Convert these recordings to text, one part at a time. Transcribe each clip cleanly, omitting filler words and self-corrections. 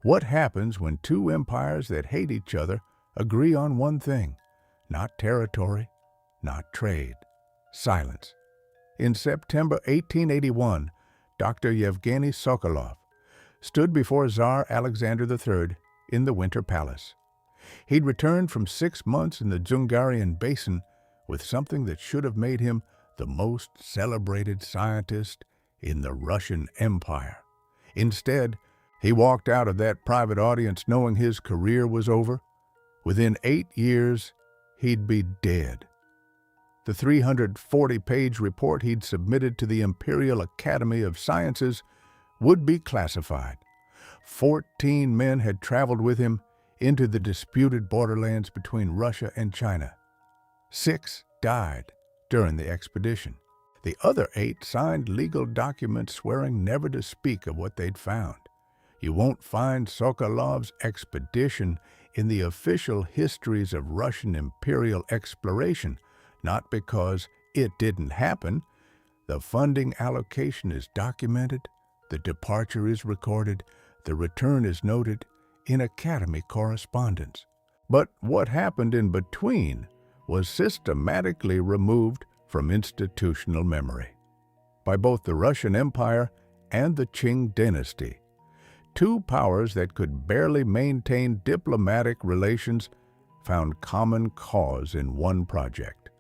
What happens when two empires that hate each other agree on one thing? Not territory, not trade, silence. In September 1881, Dr. Yevgeny Sokolov stood before Tsar Alexander III in the Winter Palace. He'd returned from 6 months in the Dzungarian basin with something that should have made him the most celebrated scientist in the Russian Empire. Instead, he walked out of that private audience knowing his career was over. Within 8 years, he'd be dead. The 340-page report he'd submitted to the Imperial Academy of Sciences would be classified. 14 men had traveled with him into the disputed borderlands between Russia and China. 6 died during the expedition. The other 8 signed legal documents swearing never to speak of what they'd found. You won't find Sokolov's expedition in the official histories of Russian imperial exploration, not because it didn't happen. The funding allocation is documented, the departure is recorded, the return is noted in Academy correspondence. But what happened in between was systematically removed from institutional memory by both the Russian Empire and the Qing dynasty. 2 powers that could barely maintain diplomatic relations found common cause in one project,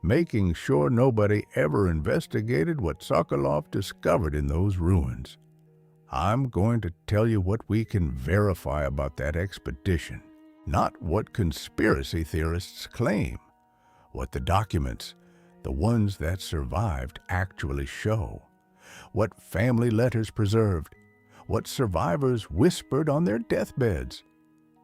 making sure nobody ever investigated what Sokolov discovered in those ruins. I'm going to tell you what we can verify about that expedition, not what conspiracy theorists claim, what the documents, the ones that survived, actually show, what family letters preserved, what survivors whispered on their deathbeds,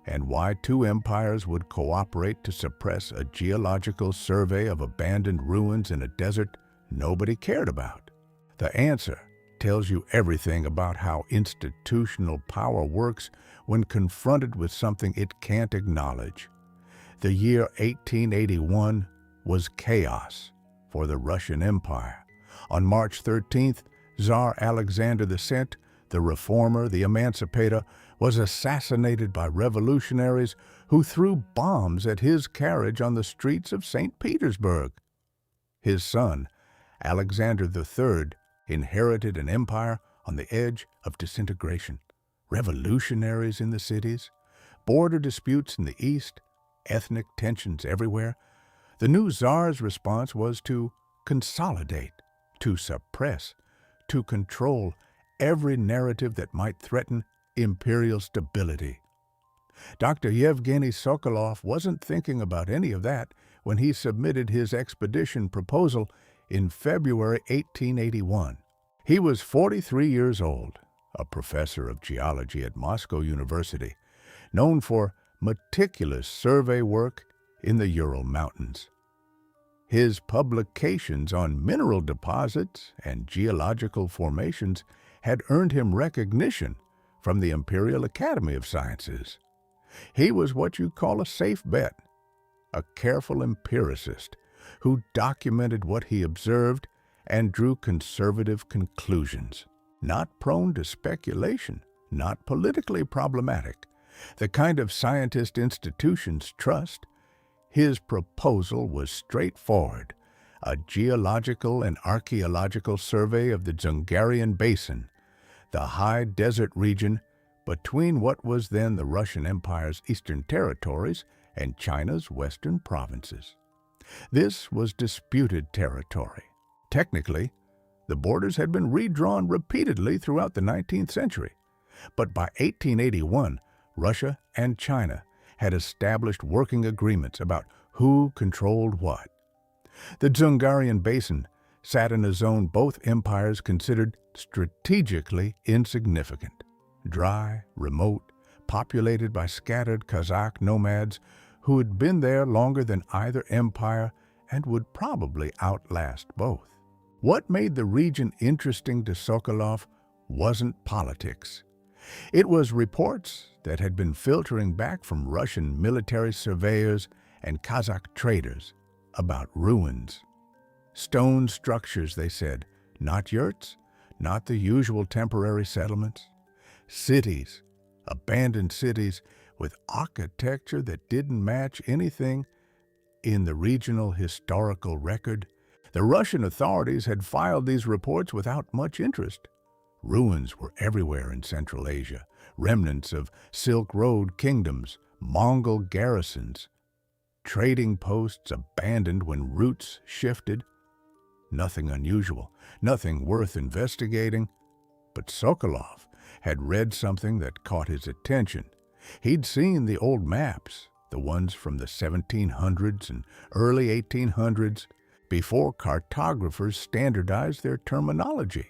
and why 2 empires would cooperate to suppress a geological survey of abandoned ruins in a desert nobody cared about. The answer tells you everything about how institutional power works when confronted with something it can't acknowledge. The year 1881 was chaos for the Russian Empire. On March 13th, Tsar Alexander II, the reformer, the emancipator, was assassinated by revolutionaries who threw bombs at his carriage on the streets of St. Petersburg. His son, Alexander III, inherited an empire on the edge of disintegration. Revolutionaries in the cities, border disputes in the east, ethnic tensions everywhere. The new Tsar's response was to consolidate, to suppress, to control every narrative that might threaten imperial stability. Dr. Yevgeny Sokolov wasn't thinking about any of that when he submitted his expedition proposal in February 1881. He was 43 years old, a professor of geology at Moscow University, known for meticulous survey work in the Ural Mountains. His publications on mineral deposits and geological formations had earned him recognition from the Imperial Academy of Sciences. He was what you call a safe bet, a careful empiricist who documented what he observed and drew conservative conclusions, not prone to speculation, not politically problematic, the kind of scientist institutions trust. His proposal was straightforward, a geological and archaeological survey of the Dzungarian Basin, the high desert region between what was then the Russian Empire's eastern territories and China's western provinces. This was disputed territory. Technically, the borders had been redrawn repeatedly throughout the 19th century, but by 1881, Russia and China had established working agreements about who controlled what. The Dzungarian Basin sat in a zone both empires considered strategically insignificant, dry, remote, populated by scattered Kazakh nomads who had been there longer than either empire and would probably outlast both. What made the region interesting to Sokolov wasn't politics. It was reports that had been filtering back from Russian military surveyors and Kazakh traders about ruins. Stone structures, they said, not yurts, not the usual temporary settlements. Cities, abandoned cities with architecture that didn't match anything in the regional historical record. The Russian authorities had filed these reports without much interest. Ruins were everywhere in Central Asia, remnants of Silk Road kingdoms, Mongol garrisons, trading posts abandoned when routes shifted. Nothing unusual, nothing worth investigating. But Sokolov had read something that caught his attention. He'd seen the old maps, the ones from the 1700s and early 1800s, before cartographers standardized their terminology.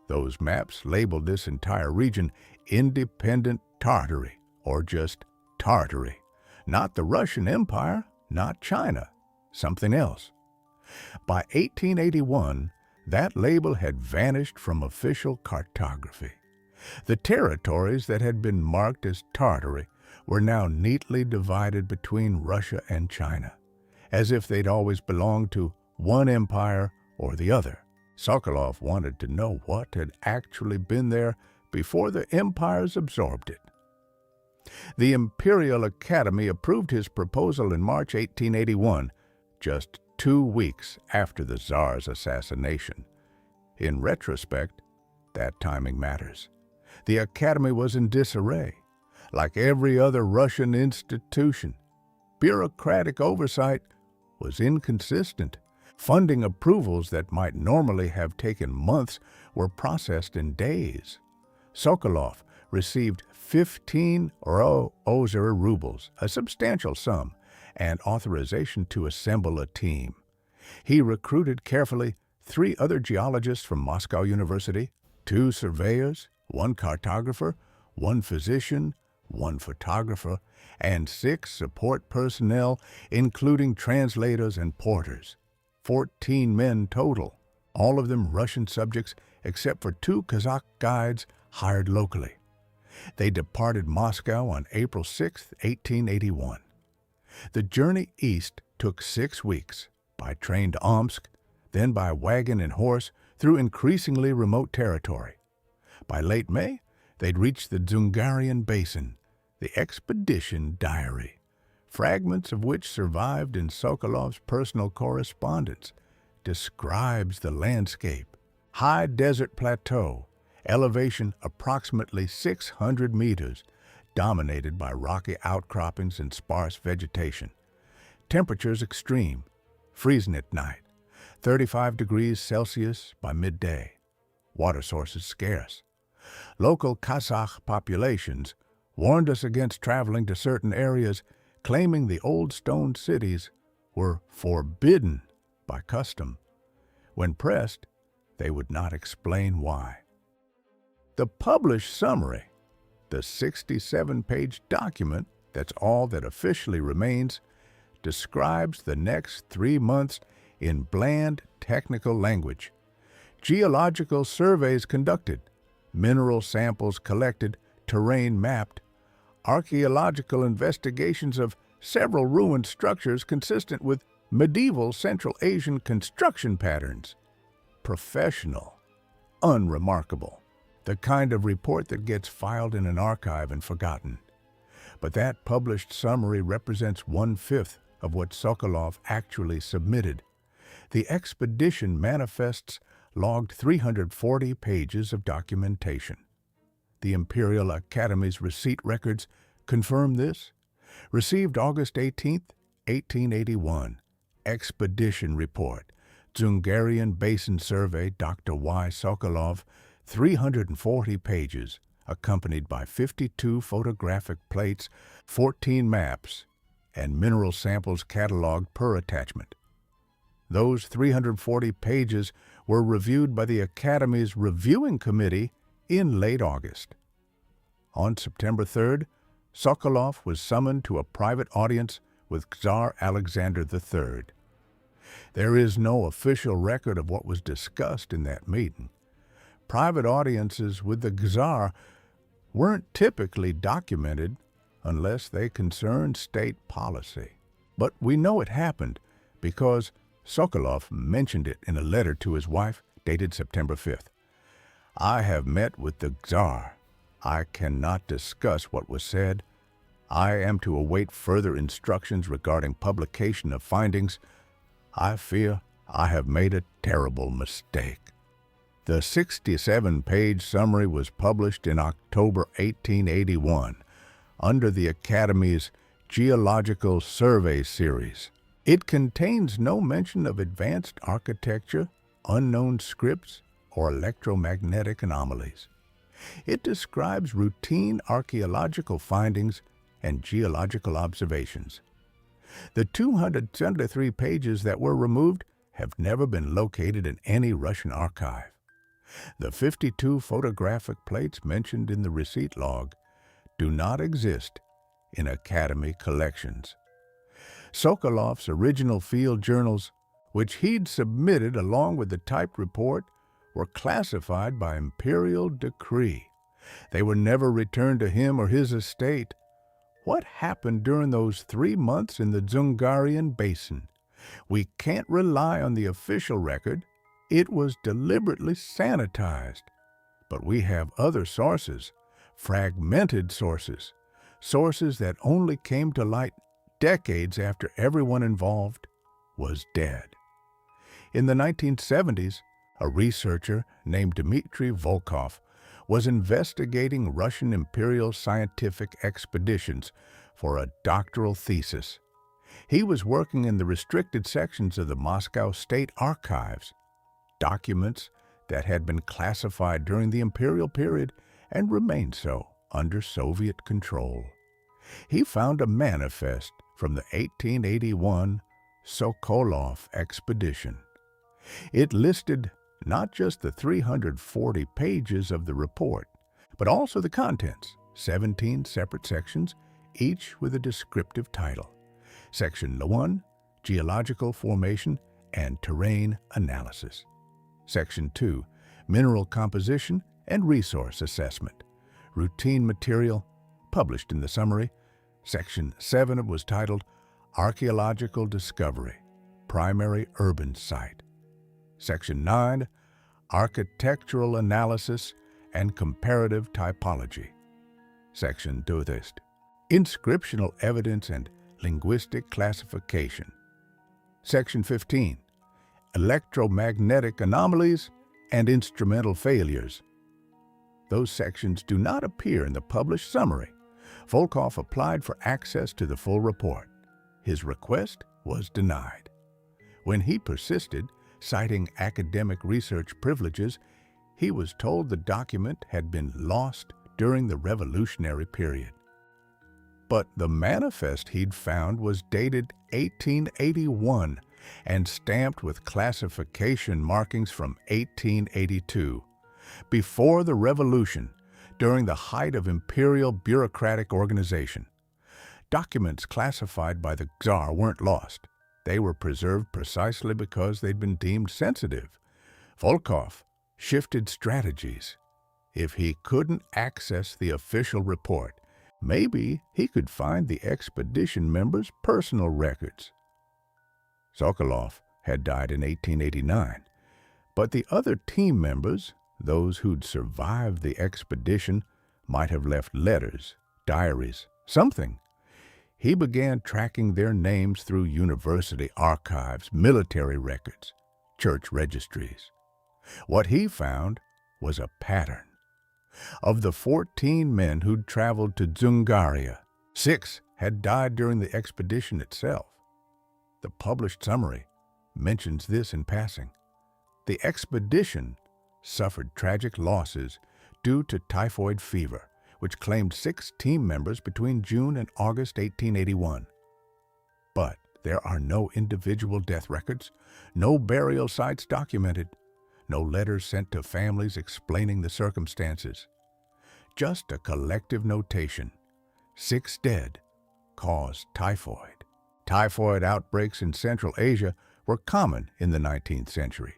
Those maps labeled this entire region Independent Tartary, or just Tartary. Not the Russian Empire, not China, something else. By 1881, that label had vanished from official cartography. The territories that had been marked as Tartary were now neatly divided between Russia and China, as if they'd always belonged to one empire or the other. Sokolov wanted to know what had actually been there before the empires absorbed it. The Imperial Academy approved his proposal in March 1881, just 2 weeks after the Tsar's assassination. In retrospect, that timing matters. The Academy was in disarray. Like every other Russian institution, bureaucratic oversight was inconsistent. Funding approvals that might normally have taken months were processed in days. Sokolov received 15 ozher rubles, a substantial sum, and authorization to assemble a team. He recruited carefully 3 other geologists from Moscow University, 2 surveyors, 1 cartographer, 1 physician, 1 photographer, and 6 support personnel, including translators and porters. 14 men total, all of them Russian subjects except for 2 Kazakh guides hired locally. They departed Moscow on April 6, 1881. The journey east took 6 weeks, by train to Omsk, then by wagon and horse through increasingly remote territory. By late May, they'd reached the Dzungarian basin. The expedition diary, fragments of which survived in Sokolov's personal correspondence, describes the landscape. High desert plateau, elevation approximately 600 meters, dominated by rocky outcroppings and sparse vegetation. Temperatures extreme, freezing at night, 35 degrees Celsius by midday. Water sources scarce. Local Kazakh populations warned us against traveling to certain areas, claiming the old stone cities were forbidden by custom. When pressed, they would not explain why. The published summary, the 67-page document that's all that officially remains, describes the next 3 months in bland technical language. Geological surveys conducted, mineral samples collected, terrain mapped, archaeological investigations of several ruined structures consistent with medieval Central Asian construction patterns. Professional, unremarkable, the kind of report that gets filed in an archive and forgotten. But that published summary represents 1/5 of what Sokolov actually submitted. The expedition manifests logged 340 pages of documentation. The Imperial Academy's receipt records confirm this. Received August 18, 1881. Expedition Report. Dzungarian Basin Survey, Dr. Y. Sokolov, 340 pages, accompanied by 52 photographic plates, 14 maps, and mineral samples cataloged per attachment. Those 340 pages were reviewed by the Academy's Reviewing Committee in late August. On September 3rd, Sokolov was summoned to a private audience with Tsar Alexander III. There is no official record of what was discussed in that meeting. Private audiences with the Tsar weren't typically documented unless they concerned state policy. But we know it happened because Sokolov mentioned it in a letter to his wife dated September 5th. I have met with the Tsar. I cannot discuss what was said. I am to await further instructions regarding publication of findings. I fear I have made a terrible mistake. The 67-page summary was published in October 1881 under the Academy's Geological Survey Series. It contains no mention of advanced architecture, unknown scripts, or electromagnetic anomalies. It describes routine archaeological findings and geological observations. The 273 pages that were removed have never been located in any Russian archive. The 52 photographic plates mentioned in the receipt log do not exist in Academy collections. Sokolov's original field journals, which he'd submitted along with the typed report, were classified by imperial decree. They were never returned to him or his estate. What happened during those 3 months in the Dzungarian basin? We can't rely on the official record. It was deliberately sanitized. But we have other sources, fragmented sources, sources that only came to light decades after everyone involved was dead. In the 1970s, a researcher named Dmitry Volkov was investigating Russian imperial scientific expeditions for a doctoral thesis. He was working in the restricted sections of the Moscow State Archives, documents that had been classified during the imperial period and remained so under Soviet control. He found a manifest from the 1881 Sokolov expedition. It listed not just the 340 pages of the report, but also the contents, 17 separate sections, each with a descriptive title. Section 1, Geological Formation and Terrain Analysis. Section 2, Mineral Composition and Resource Assessment. Routine material, published in the summary. Section 7 was titled Archaeological Discovery, Primary Urban Site. Section 9, Architectural Analysis and Comparative Typology. Section 2, Inscriptional Evidence and Linguistic Classification. Section 15, Electromagnetic Anomalies and Instrumental Failures. Those sections do not appear in the published summary. Volkov applied for access to the full report. His request was denied. When he persisted, citing academic research privileges, he was told the document had been lost during the revolutionary period. But the manifest he'd found was dated 1881 and stamped with classification markings from 1882. Before the revolution, during the height of imperial bureaucratic organization, documents classified by the Tsar weren't lost. They were preserved precisely because they'd been deemed sensitive. Volkov shifted strategies. If he couldn't access the official report, maybe he could find the expedition members' personal records. Sokolov had died in 1889, but the other team members, those who'd survived the expedition, might have left letters, diaries, something. He began tracking their names through university archives, military records, church registries. What he found was a pattern. Of the 14 men who'd traveled to Dzungaria, 6 had died during the expedition itself. The published summary mentions this in passing. The expedition suffered tragic losses due to typhoid fever, which claimed 6 team members between June and August 1881. But there are no individual death records, no burial sites documented, no letters sent to families explaining the circumstances. Just a collective notation. 6 dead, caused typhoid. Typhoid outbreaks in Central Asia were common in the 19th century,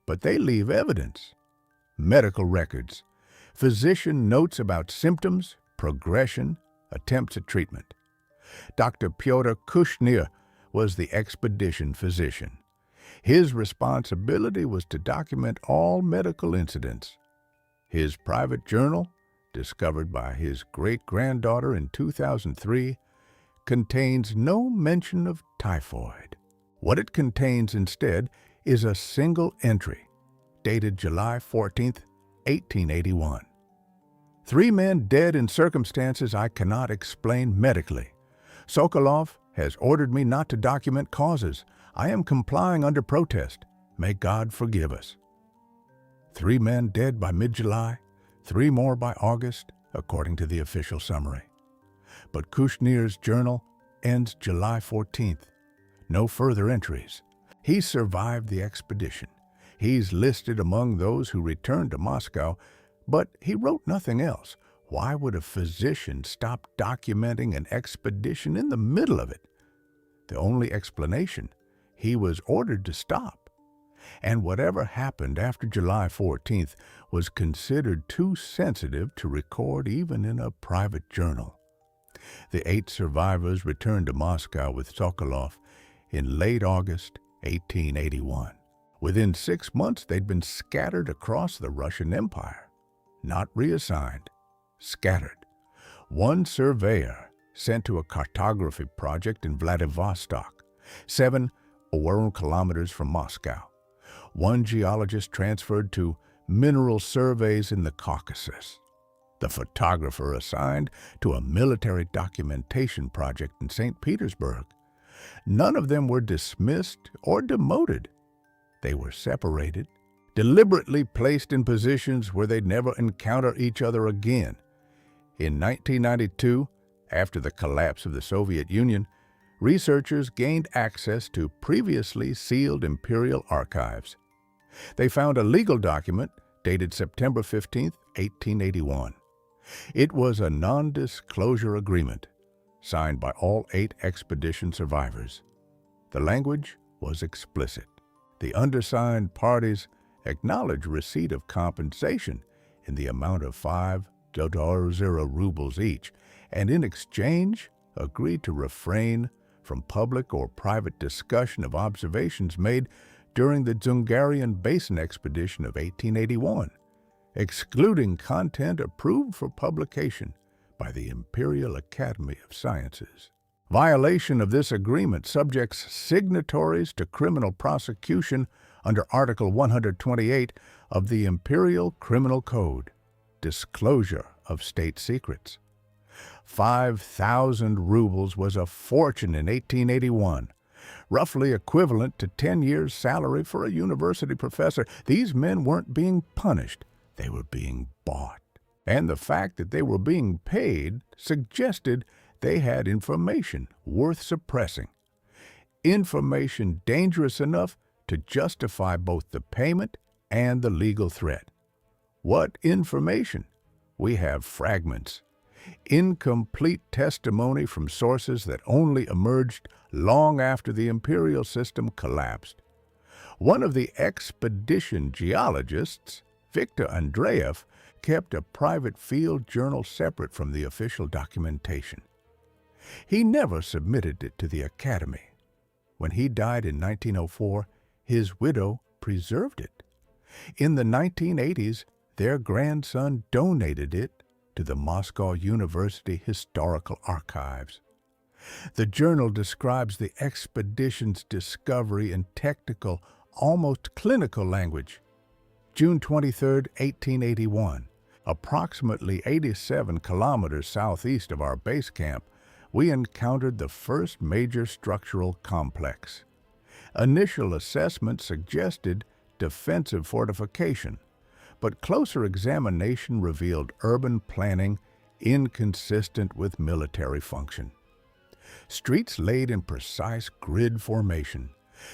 but they leave evidence. Medical records, physician notes about symptoms, progression, attempts at treatment. Dr. Pyotr Kushnir was the expedition physician. His responsibility was to document all medical incidents. His private journal, discovered by his great-granddaughter in 2003, contains no mention of typhoid. What it contains instead is a single entry, dated July 14, 1881. 3 men dead in circumstances I cannot explain medically. Sokolov has ordered me not to document causes. I am complying under protest. May God forgive us. 3 men dead by mid-July, 3 more by August, according to the official summary. But Kushnir's journal ends July 14th. No further entries. He survived the expedition. He's listed among those who returned to Moscow, but he wrote nothing else. Why would a physician stop documenting an expedition in the middle of it? The only explanation, he was ordered to stop. And whatever happened after July 14th was considered too sensitive to record even in a private journal. The 8 survivors returned to Moscow with Sokolov in late August 1881. Within 6 months, they'd been scattered across the Russian Empire. Not reassigned, scattered. 1 surveyor sent to a cartography project in Vladivostok, 7 kilometers from Moscow. 1 geologist transferred to mineral surveys in the Caucasus. The photographer assigned to a military documentation project in St. Petersburg. None of them were dismissed or demoted. They were separated, deliberately placed in positions where they'd never encounter each other again. In 1992, after the collapse of the Soviet Union, researchers gained access to previously sealed imperial archives. They found a legal document dated September 15, 1881. It was a non-disclosure agreement signed by all 8 expedition survivors. The language was explicit. The undersigned parties acknowledged receipt of compensation in the amount of 5 rubles each, and in exchange agreed to refrain from public or private discussion of observations made during the Dzungarian Basin expedition of 1881, excluding content approved for publication by the Imperial Academy of Sciences. Violation of this agreement subjects signatories to criminal prosecution under Article 128 of the Imperial Criminal Code, disclosure of state secrets. 5,000 rubles was a fortune in 1881, roughly equivalent to 10 years' salary for a university professor. These men weren't being punished, they were being bought. And the fact that they were being paid suggested they had information worth suppressing. Information dangerous enough to justify both the payment and the legal threat. What information? We have fragments. Incomplete testimony from sources that only emerged long after the imperial system collapsed. One of the expedition geologists, Viktor Andreev, kept a private field journal separate from the official documentation. He never submitted it to the Academy. When he died in 1904, his widow preserved it. In the 1980s, their grandson donated it to the Moscow University Historical Archives. The journal describes the expedition's discovery in technical, almost clinical language. June 23, 1881, approximately 87 kilometers southeast of our base camp, we encountered the first major structural complex. Initial assessment suggested defensive fortification, but closer examination revealed urban planning inconsistent with military function. Streets laid in precise grid formation,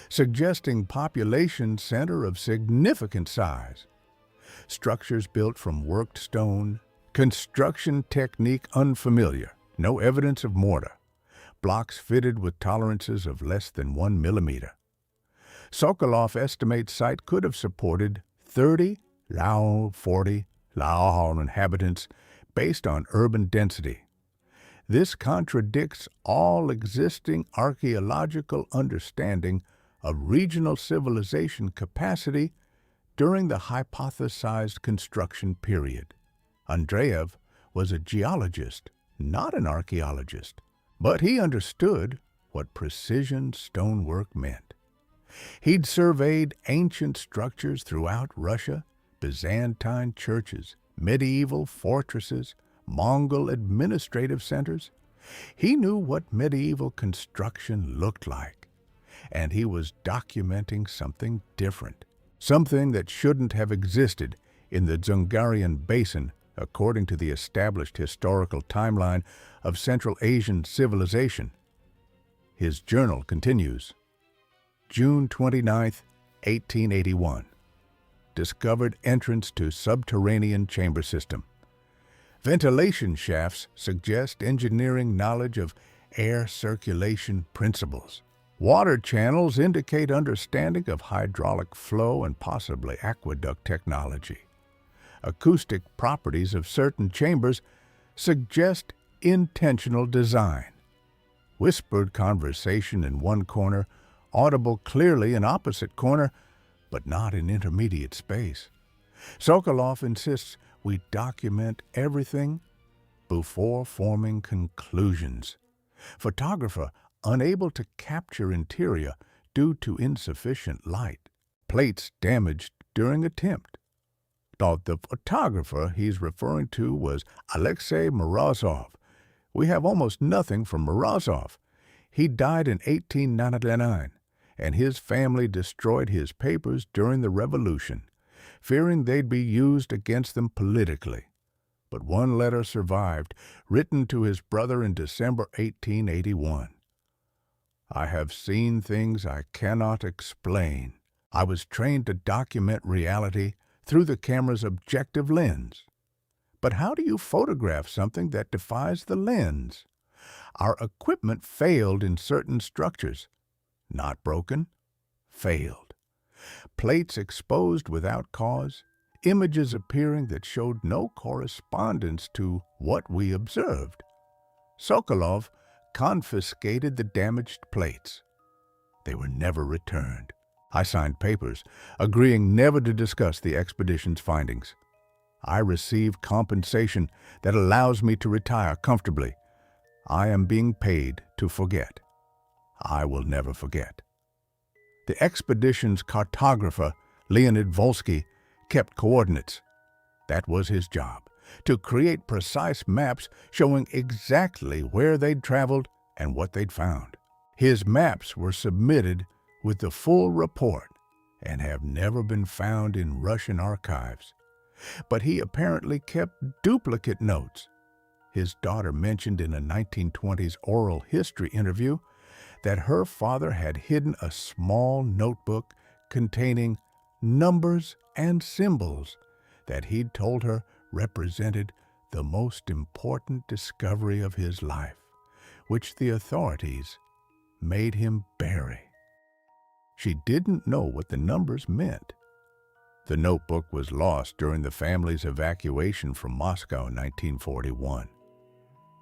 suggesting population center of significant size. Structures built from worked stone, construction technique unfamiliar, no evidence of mortar, blocks fitted with tolerances of less than 1 millimeter. Sokolov estimates site could have supported 30 40 inhabitants based on urban density. This contradicts all existing archaeological understanding of regional civilization capacity during the hypothesized construction period. Andreev was a geologist, not an archaeologist, but he understood what precision stonework meant. He'd surveyed ancient structures throughout Russia, Byzantine churches, medieval fortresses, Mongol administrative centers. He knew what medieval construction looked like, and he was documenting something different, something that shouldn't have existed in the Dzungarian basin according to the established historical timeline of Central Asian civilization. His journal continues. June 29, 1881. Discovered entrance to subterranean chamber system. Ventilation shafts suggest engineering knowledge of air circulation principles. Water channels indicate understanding of hydraulic flow and possibly aqueduct technology. Acoustic properties of certain chambers suggest intentional design. Whispered conversation in one corner, audible clearly in opposite corner, but not in intermediate space. Sokolov insists we document everything before forming conclusions. Photographer unable to capture interior due to insufficient light. Plates damaged during attempt. Thought the photographer he's referring to was Alexei Morozov. We have almost nothing from Morozov. He died in 1899, and his family destroyed his papers during the revolution, fearing they'd be used against them politically. But one letter survived, written to his brother in December 1881. I have seen things I cannot explain. I was trained to document reality through the camera's objective lens. But how do you photograph something that defies the lens? Our equipment failed in certain structures. Not broken, failed. Plates exposed without cause, images appearing that showed no correspondence to what we observed. Sokolov confiscated the damaged plates. They were never returned. I signed papers, agreeing never to discuss the expedition's findings. I receive compensation that allows me to retire comfortably. I am being paid to forget. I will never forget. The expedition's cartographer, Leonid Volsky, kept coordinates. That was his job, to create precise maps showing exactly where they'd traveled and what they'd found. His maps were submitted with the full report and have never been found in Russian archives. But he apparently kept duplicate notes. His daughter mentioned in a 1920s oral history interview that her father had hidden a small notebook containing numbers and symbols that he'd told her represented the most important discovery of his life, which the authorities made him bury. She didn't know what the numbers meant. The notebook was lost during the family's evacuation from Moscow in 1941.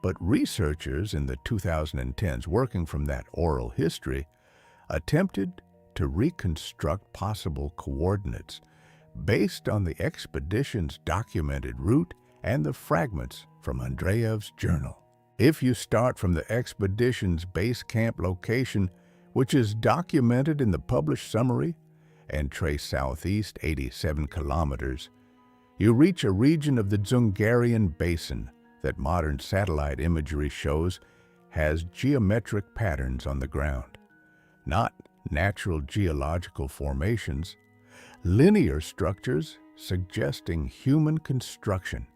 But researchers in the 2010s working from that oral history attempted to reconstruct possible coordinates based on the expedition's documented route and the fragments from Andreev's journal. If you start from the expedition's base camp location, which is documented in the published summary, and trace southeast 87 kilometers, you reach a region of the Dzungarian basin that modern satellite imagery shows has geometric patterns on the ground. Not natural geological formations, linear structures suggesting human construction,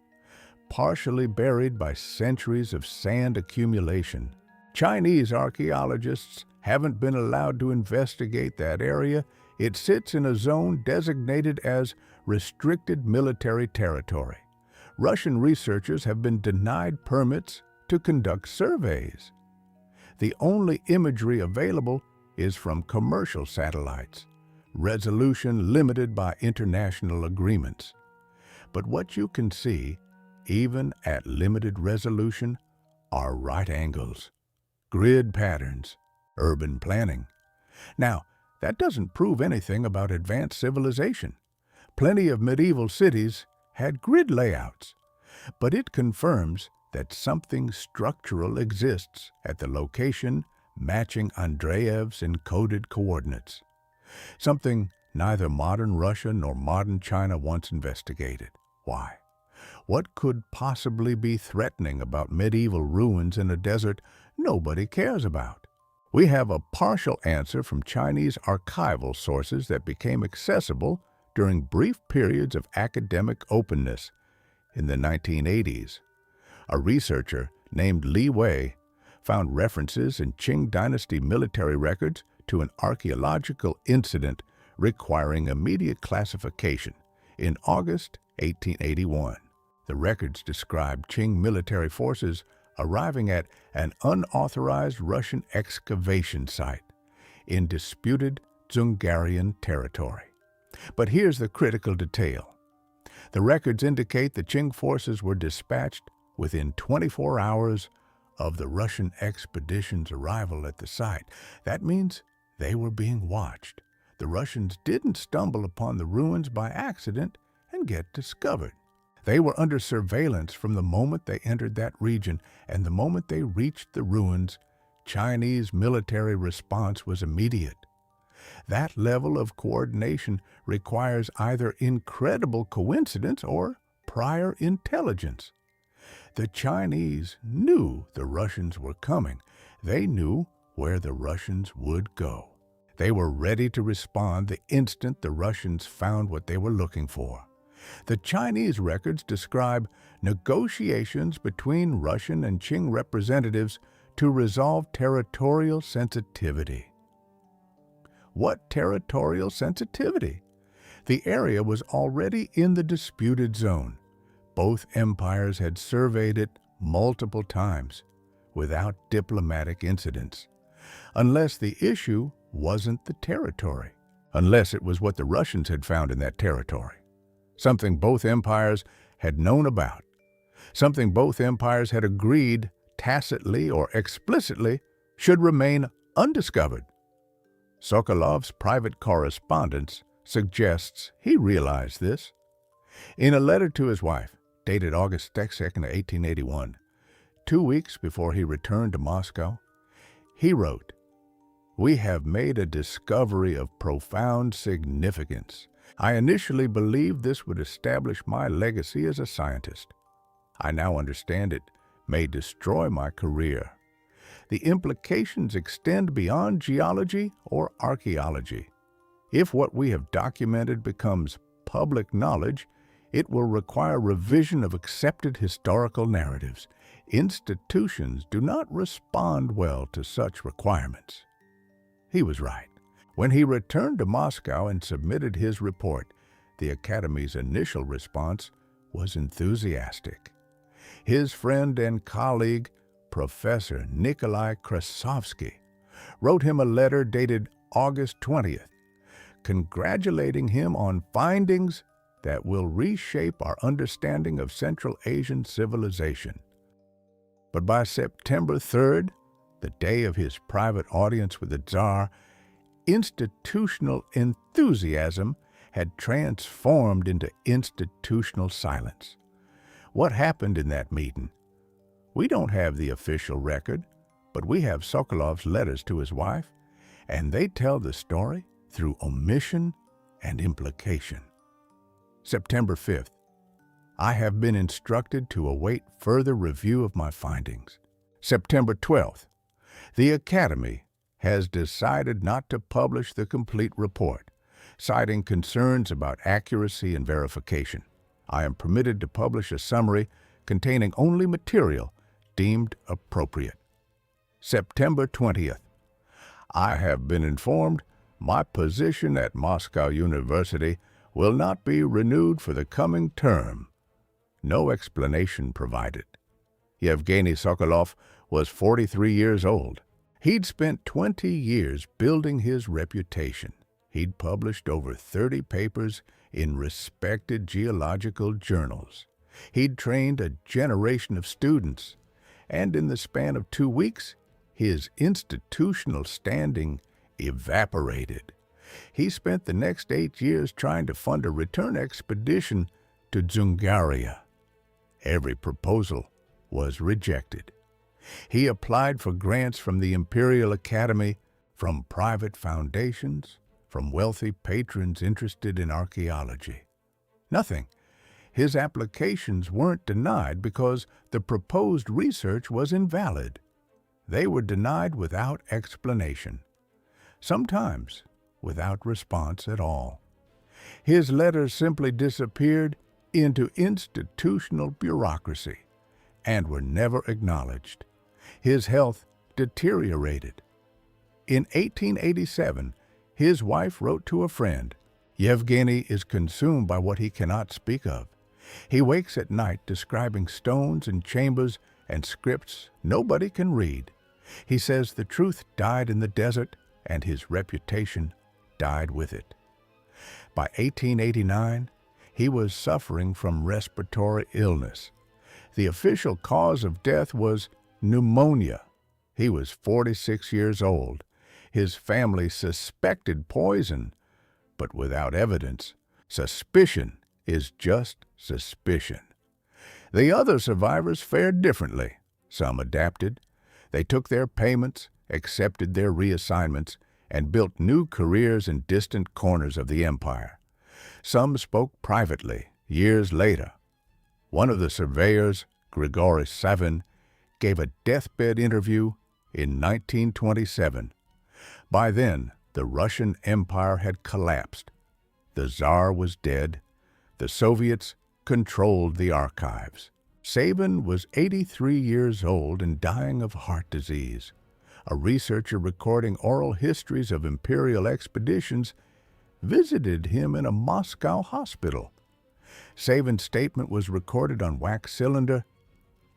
partially buried by centuries of sand accumulation. Chinese archaeologists haven't been allowed to investigate that area. It sits in a zone designated as restricted military territory. Russian researchers have been denied permits to conduct surveys. The only imagery available is from commercial satellites, resolution limited by international agreements. But what you can see, even at limited resolution, are right angles, grid patterns, urban planning. Now, that doesn't prove anything about advanced civilization. Plenty of medieval cities had grid layouts, but it confirms that something structural exists at the location matching Andreev's encoded coordinates, something neither modern Russia nor modern China once investigated. Why? What could possibly be threatening about medieval ruins in a desert nobody cares about? We have a partial answer from Chinese archival sources that became accessible during brief periods of academic openness in the 1980s. A researcher named Li Wei found references in Qing Dynasty military records to an archaeological incident requiring immediate classification in August 1881. The records described Qing military forces arriving at an unauthorized Russian excavation site in disputed Dzungarian territory. But here's the critical detail. The records indicate the Qing forces were dispatched within 24 hours of the Russian expedition's arrival at the site. That means they were being watched. The Russians didn't stumble upon the ruins by accident and get discovered. They were under surveillance from the moment they entered that region, and the moment they reached the ruins, Chinese military response was immediate. That level of coordination requires either incredible coincidence or prior intelligence. The Chinese knew the Russians were coming. They knew where the Russians would go. They were ready to respond the instant the Russians found what they were looking for. The Chinese records describe negotiations between Russian and Qing representatives to resolve territorial sensitivity. What territorial sensitivity? The area was already in the disputed zone. Both empires had surveyed it multiple times without diplomatic incidents. Unless the issue wasn't the territory, unless it was what the Russians had found in that territory. Something both empires had known about, something both empires had agreed tacitly or explicitly should remain undiscovered. Sokolov's private correspondence suggests he realized this. In a letter to his wife, dated August 2, 1881, 2 weeks before he returned to Moscow, he wrote, "We have made a discovery of profound significance. I initially believed this would establish my legacy as a scientist. I now understand it may destroy my career. The implications extend beyond geology or archaeology. If what we have documented becomes public knowledge, it will require revision of accepted historical narratives. Institutions do not respond well to such requirements." He was right. When he returned to Moscow and submitted his report, the Academy's initial response was enthusiastic. His friend and colleague, Professor Nikolai Krasovsky, wrote him a letter dated August 20th, congratulating him on findings that will reshape our understanding of Central Asian civilization. But by September 3rd, the day of his private audience with the Tsar, institutional enthusiasm had transformed into institutional silence. What happened in that meeting? We don't have the official record, but we have Sokolov's letters to his wife, and they tell the story through omission and implication. September 5th. I have been instructed to await further review of my findings. September 12th. The Academy has decided not to publish the complete report, citing concerns about accuracy and verification. I am permitted to publish a summary containing only material deemed appropriate. September 20th. I have been informed my position at Moscow University will not be renewed for the coming term. No explanation provided. Yevgeny Sokolov was 43 years old. He'd spent 20 years building his reputation. He'd published over 30 papers in respected geological journals. He'd trained a generation of students, and in the span of 2 weeks, his institutional standing evaporated. He spent the next 8 years trying to fund a return expedition to Dzungaria. Every proposal was rejected. He applied for grants from the Imperial Academy, from private foundations, from wealthy patrons interested in archaeology. Nothing. His applications weren't denied because the proposed research was invalid. They were denied without explanation, sometimes without response at all. His letters simply disappeared into institutional bureaucracy and were never acknowledged. His health deteriorated. In 1887, his wife wrote to a friend, "Yevgeny is consumed by what he cannot speak of. He wakes at night describing stones and chambers and scripts nobody can read. He says the truth died in the desert and his reputation died with it." By 1889, he was suffering from respiratory illness. The official cause of death was pneumonia. He was 46 years old. His family suspected poison, but without evidence. Suspicion is just suspicion. The other survivors fared differently. Some adapted. They took their payments, accepted their reassignments, and built new careers in distant corners of the empire. Some spoke privately years later. One of the surveyors, Grigory Savin, gave a deathbed interview in 1927. By then, the Russian Empire had collapsed. The Tsar was dead. The Soviets controlled the archives. Savin was 83 years old and dying of heart disease. A researcher recording oral histories of imperial expeditions visited him in a Moscow hospital. Savin's statement was recorded on wax cylinder.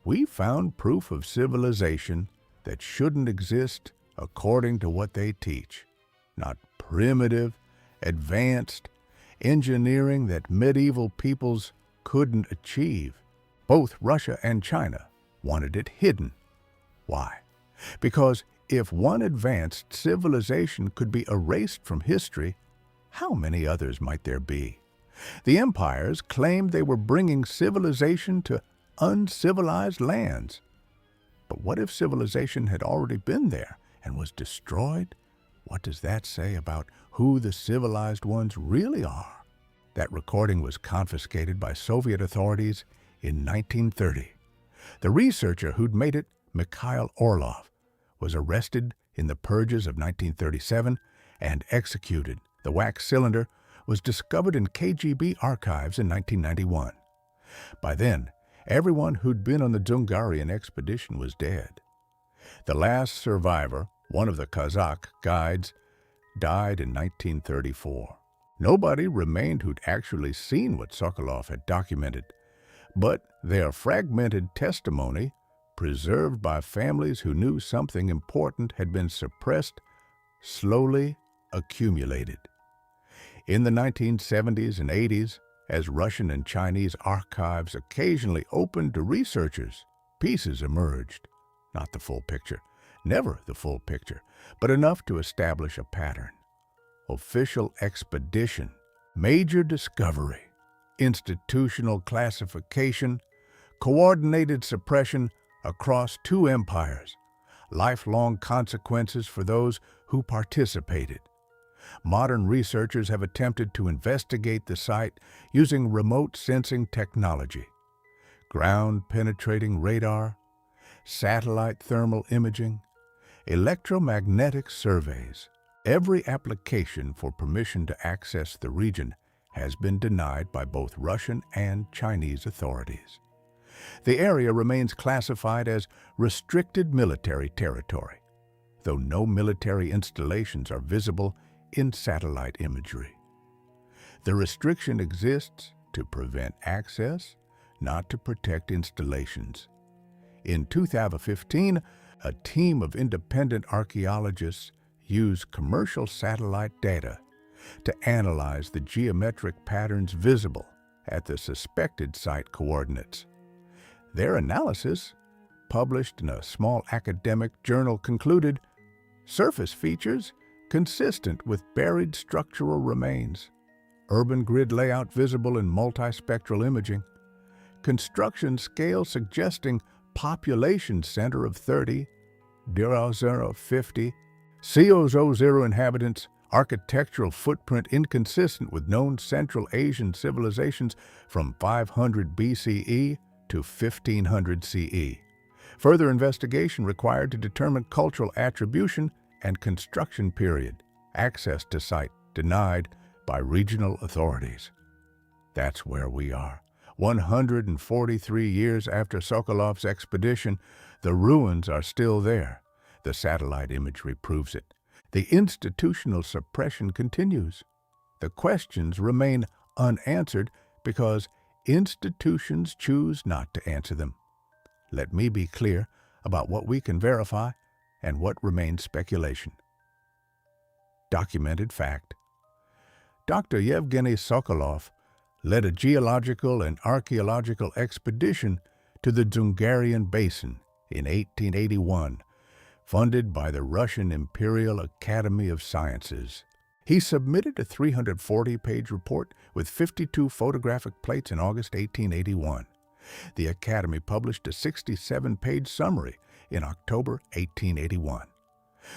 "We found proof of civilization that shouldn't exist according to what they teach. Not primitive, advanced engineering that medieval peoples couldn't achieve." Both Russia and China wanted it hidden. Why? Because if one advanced civilization could be erased from history, how many others might there be? The empires claimed they were bringing civilization to uncivilized lands. But what if civilization had already been there and was destroyed? What does that say about who the civilized ones really are? That recording was confiscated by Soviet authorities in 1930. The researcher who'd made it, Mikhail Orlov, was arrested in the purges of 1937 and executed. The wax cylinder was discovered in KGB archives in 1991. By then, everyone who'd been on the Dzungarian expedition was dead. The last survivor, one of the Kazakh guides, died in 1934. Nobody remained who'd actually seen what Sokolov had documented, but their fragmented testimony, preserved by families who knew something important had been suppressed, slowly accumulated. In the 1970s and 80s, as Russian and Chinese archives occasionally opened to researchers, pieces emerged. Not the full picture, never the full picture, but enough to establish a pattern. Official expedition, major discovery, institutional classification, coordinated suppression across two empires, lifelong consequences for those who participated. Modern researchers have attempted to investigate the site using remote sensing technology, ground-penetrating radar, satellite thermal imaging, electromagnetic surveys. Every application for permission to access the region has been denied by both Russian and Chinese authorities. The area remains classified as restricted military territory, though no military installations are visible in satellite imagery. The restriction exists to prevent access, not to protect installations. In 2015, a team of independent archaeologists used commercial satellite data to analyze the geometric patterns visible at the suspected site coordinates. Their analysis, published in a small academic journal, concluded surface features consistent with buried structural remains, urban grid layout visible in multispectral imaging, construction scale suggesting population center of 30, 50, CO0 inhabitants, architectural footprint inconsistent with known Central Asian civilizations from 500 BCE to 1500 CE. Further investigation required to determine cultural attribution and construction period. Access to site denied by regional authorities. That's where we are. 143 years after Sokolov's expedition, the ruins are still there. The satellite imagery proves it. The institutional suppression continues. The questions remain unanswered because institutions choose not to answer them. Let me be clear about what we can verify and what remains speculation. Documented fact. Dr. Yevgeny Sokolov led a geological and archaeological expedition to the Dzungarian Basin in 1881, funded by the Russian Imperial Academy of Sciences. He submitted a 340-page report with 52 photographic plates in August 1881. The Academy published a 67-page summary in October 1881.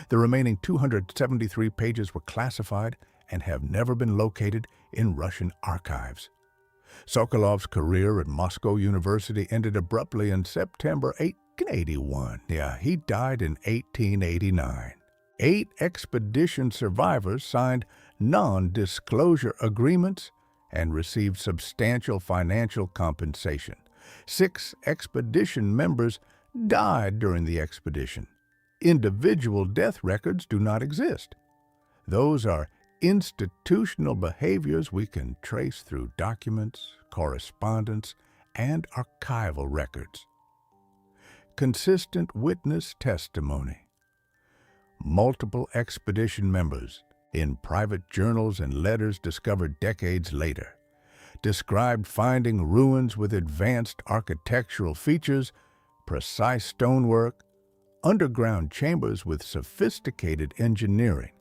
The remaining 273 pages were classified and have never been located in Russian archives. Sokolov's career at Moscow University ended abruptly in September 1881. He died in 1889. 8 expedition survivors signed non-disclosure agreements and received substantial financial compensation. 6 expedition members died during the expedition. Individual death records do not exist. Those are institutional behaviors we can trace through documents, correspondence, and archival records. Consistent witness testimony. Multiple expedition members, in private journals and letters discovered decades later, described finding ruins with advanced architectural features, precise stonework, underground chambers with sophisticated engineering,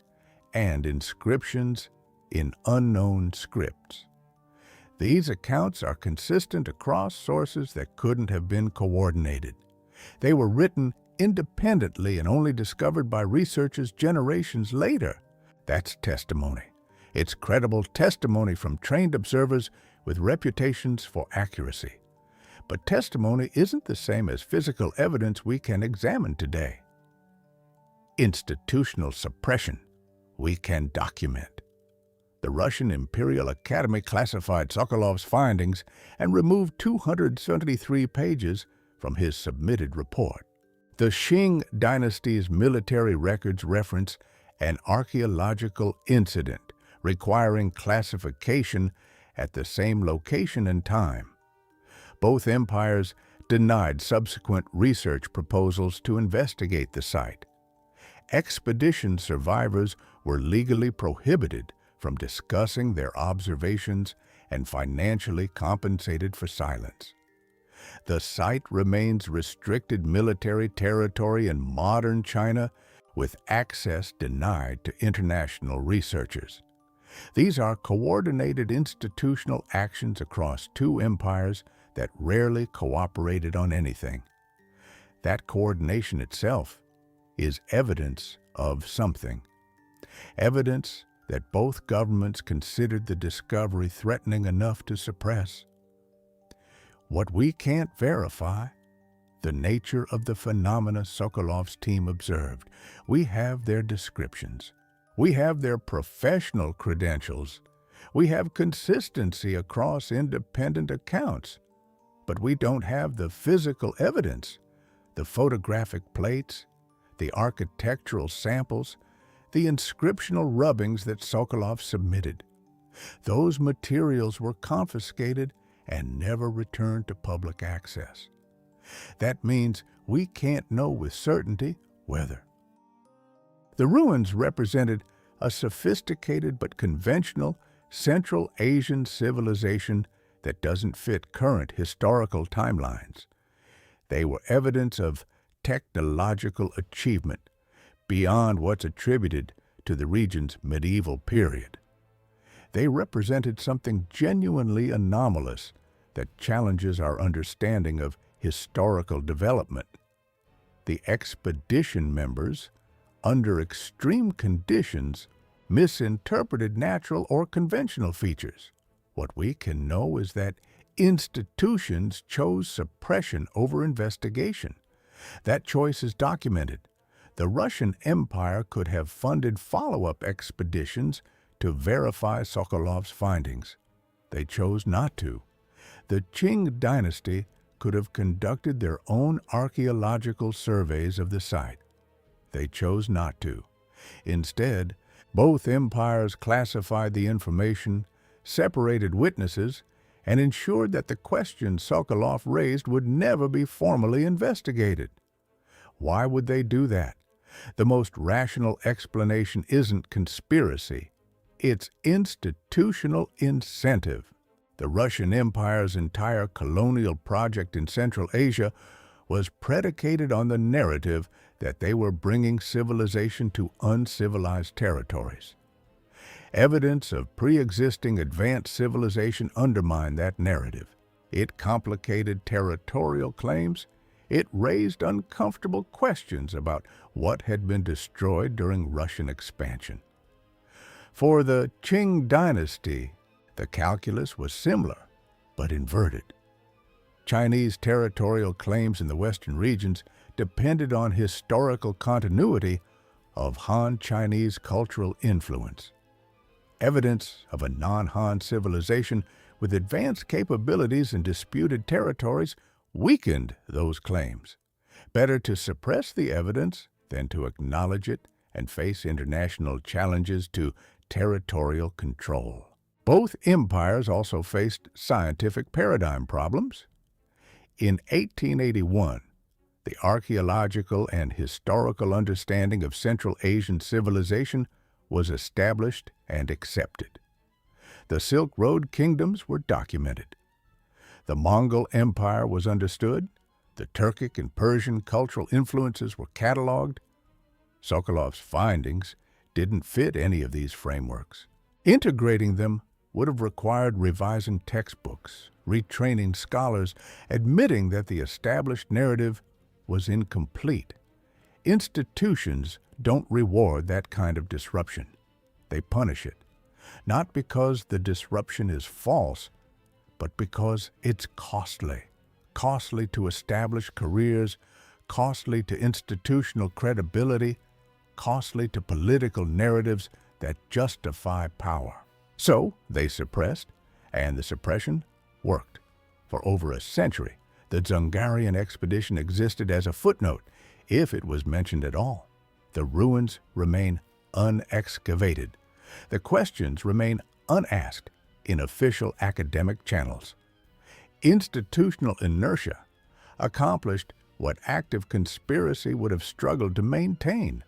and inscriptions in unknown scripts. These accounts are consistent across sources that couldn't have been coordinated. They were written independently and only discovered by researchers generations later. That's testimony. It's credible testimony from trained observers with reputations for accuracy. But testimony isn't the same as physical evidence we can examine today. Institutional suppression we can document. The Russian Imperial Academy classified Sokolov's findings and removed 273 pages from his submitted report. The Qing dynasty's military records reference an archaeological incident requiring classification at the same location and time. Both empires denied subsequent research proposals to investigate the site. Expedition survivors were legally prohibited from discussing their observations and financially compensated for silence. The site remains restricted military territory in modern China, with access denied to international researchers. These are coordinated institutional actions across 2 empires that rarely cooperated on anything. That coordination itself is evidence of something. Evidence that both governments considered the discovery threatening enough to suppress. What we can't verify, the nature of the phenomena Sokolov's team observed. We have their descriptions. We have their professional credentials. We have consistency across independent accounts. But we don't have the physical evidence, the photographic plates, the architectural samples, the inscriptional rubbings that Sokolov submitted. Those materials were confiscated and never returned to public access. That means we can't know with certainty whether. The ruins represented a sophisticated but conventional Central Asian civilization that doesn't fit current historical timelines. They were evidence of technological achievement beyond what's attributed to the region's medieval period. They represented something genuinely anomalous that challenges our understanding of historical development. The expedition members, under extreme conditions, misinterpreted natural or conventional features. What we can know is that institutions chose suppression over investigation. That choice is documented. The Russian Empire could have funded follow-up expeditions to verify Sokolov's findings. They chose not to. The Qing dynasty could have conducted their own archaeological surveys of the site. They chose not to. Instead, both empires classified the information, separated witnesses, and ensured that the questions Sokolov raised would never be formally investigated. Why would they do that? The most rational explanation isn't conspiracy. It's institutional incentive. The Russian Empire's entire colonial project in Central Asia was predicated on the narrative that they were bringing civilization to uncivilized territories. Evidence of pre-existing advanced civilization undermined that narrative. It complicated territorial claims. It raised uncomfortable questions about what had been destroyed during Russian expansion. For the Qing dynasty, the calculus was similar, but inverted. Chinese territorial claims in the western regions depended on historical continuity of Han Chinese cultural influence. Evidence of a non-Han civilization with advanced capabilities in disputed territories weakened those claims. Better to suppress the evidence than to acknowledge it and face international challenges to territorial control. Both empires also faced scientific paradigm problems. In 1881, the archaeological and historical understanding of Central Asian civilization was established and accepted. The Silk Road kingdoms were documented. The Mongol Empire was understood. The Turkic and Persian cultural influences were cataloged. Sokolov's findings didn't fit any of these frameworks. Integrating them would have required revising textbooks, retraining scholars, admitting that the established narrative was incomplete. Institutions don't reward that kind of disruption. They punish it, not because the disruption is false, but because it's costly. Costly to establish careers, costly to institutional credibility, costly to political narratives that justify power. So they suppressed, and the suppression worked. For over a century, the Dzungarian expedition existed as a footnote, if it was mentioned at all. The ruins remain unexcavated. The questions remain unasked in official academic channels. Institutional inertia accomplished what active conspiracy would have struggled to maintain: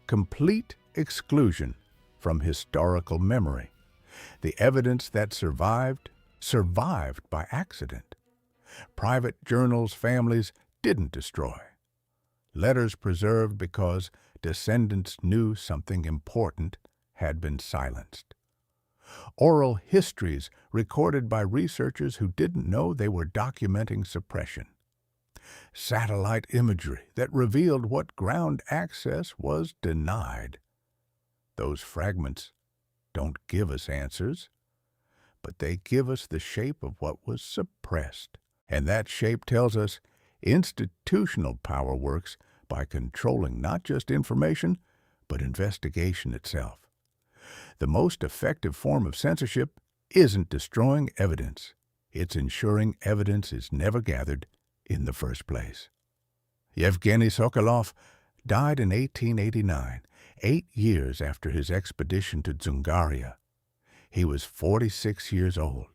complete exclusion from historical memory. The evidence that survived by accident. Private journals families didn't destroy. Letters preserved because descendants knew something important had been silenced. Oral histories recorded by researchers who didn't know they were documenting suppression. Satellite imagery that revealed what ground access was denied. Those fragments don't give us answers, but they give us the shape of what was suppressed. And that shape tells us institutional power works by controlling not just information, but investigation itself. The most effective form of censorship isn't destroying evidence. It's ensuring evidence is never gathered in the first place. Yevgeny Sokolov died in 1889, 8 years after his expedition to Dzungaria. He was 46 years old.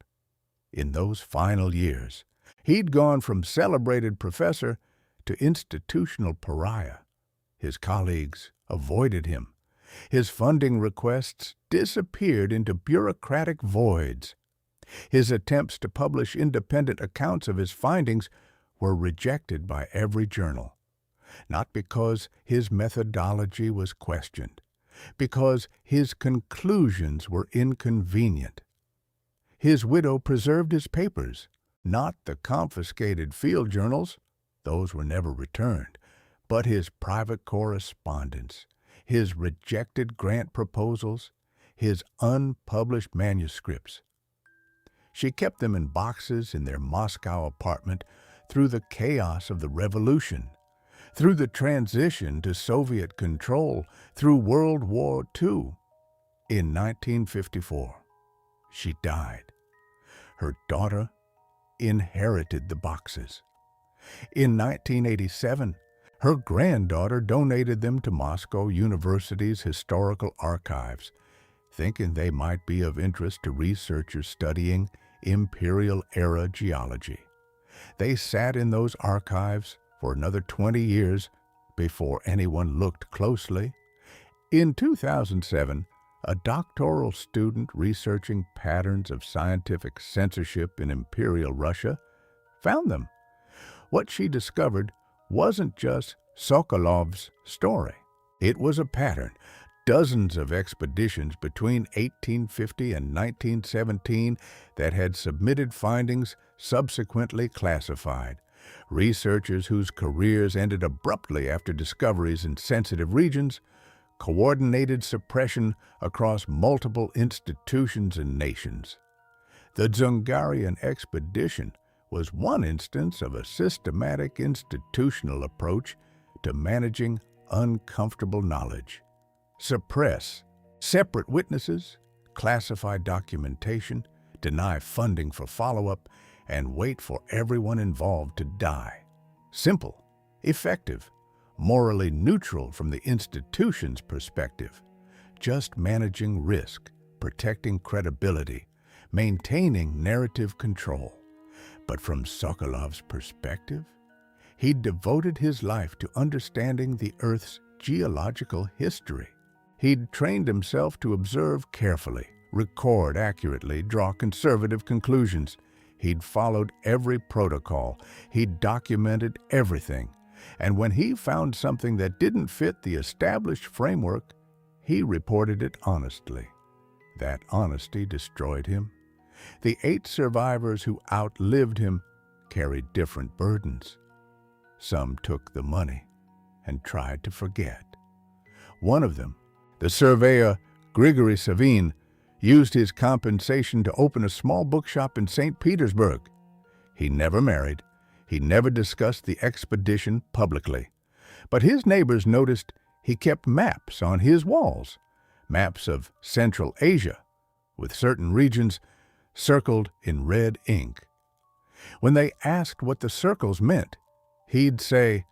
In those final years, he'd gone from celebrated professor to institutional pariah. His colleagues avoided him. His funding requests disappeared into bureaucratic voids. His attempts to publish independent accounts of his findings were rejected by every journal, not because his methodology was questioned, because his conclusions were inconvenient. His widow preserved his papers, Not the confiscated field journals, those were never returned, but his private correspondence, his rejected grant proposals, his unpublished manuscripts. She kept them in boxes in their Moscow apartment through the chaos of the revolution, through the transition to Soviet control, through World War II. In 1954, she died. Her daughter inherited the boxes. In 1987, her granddaughter donated them to Moscow University's historical archives, thinking they might be of interest to researchers studying imperial-era geology. They sat in those archives for another 20 years before anyone looked closely. In 2007, a doctoral student researching patterns of scientific censorship in Imperial Russia found them. What she discovered wasn't just Sokolov's story. It was a pattern. Dozens of expeditions between 1850 and 1917 that had submitted findings subsequently classified. Researchers whose careers ended abruptly after discoveries in sensitive regions, coordinated suppression across multiple institutions and nations. The Dzungarian expedition was one instance of a systematic institutional approach to managing uncomfortable knowledge. Suppress separate witnesses, classify documentation, deny funding for follow-up, and wait for everyone involved to die. Simple, effective, morally neutral from the institution's perspective, just managing risk, protecting credibility, maintaining narrative control. But from Sokolov's perspective, he'd devoted his life to understanding the Earth's geological history. He'd trained himself to observe carefully, record accurately, draw conservative conclusions. He'd followed every protocol. He'd documented everything. And when he found something that didn't fit the established framework, he reported it honestly. That honesty destroyed him. The 8 survivors who outlived him carried different burdens. Some took the money and tried to forget. One of them, the surveyor Grigory Savin, used his compensation to open a small bookshop in St. Petersburg. He never married. He never discussed the expedition publicly. But his neighbors noticed he kept maps on his walls, maps of Central Asia, with certain regions circled in red ink. When they asked what the circles meant, he'd say,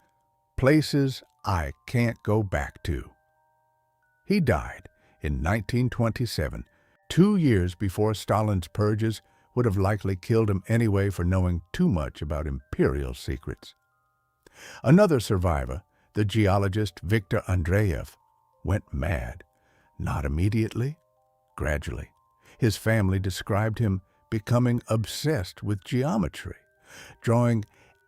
"Places I can't go back to." He died in 1927, 2 years before Stalin's purges would have likely killed him anyway for knowing too much about imperial secrets. Another survivor, the geologist Viktor Andreev, went mad. Not immediately, gradually. His family described him becoming obsessed with geometry, drawing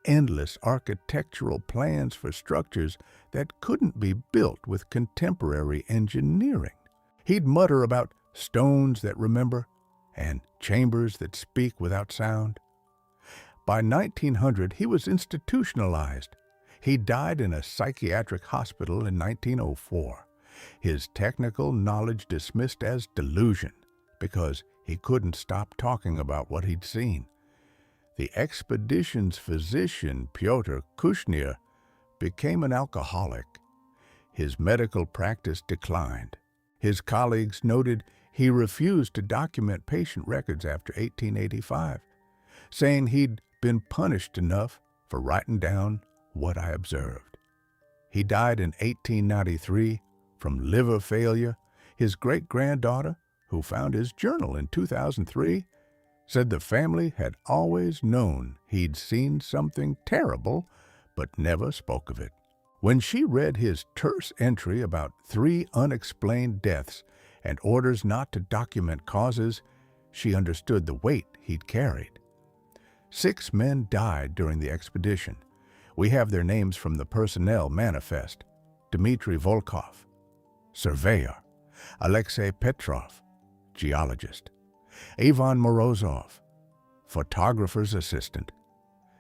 endless architectural plans for structures that couldn't be built with contemporary engineering. He'd mutter about stones that remember and chambers that speak without sound. By 1900, he was institutionalized. He died in a psychiatric hospital in 1904. His technical knowledge dismissed as delusion because he couldn't stop talking about what he'd seen. The expedition's physician, Pyotr Kushnir, became an alcoholic. His medical practice declined. His colleagues noted he refused to document patient records after 1885, saying he'd been punished enough for writing down what I observed. He died in 1893 from liver failure. His great-granddaughter, who found his journal in 2003, said the family had always known he'd seen something terrible, but never spoke of it. When she read his terse entry about 3 unexplained deaths and orders not to document causes, she understood the weight he'd carried. 6 men died during the expedition. We have their names from the personnel manifest: Dmitry Volkov, surveyor; Alexei Petrov, geologist; Ivan Morozov, photographer's assistant;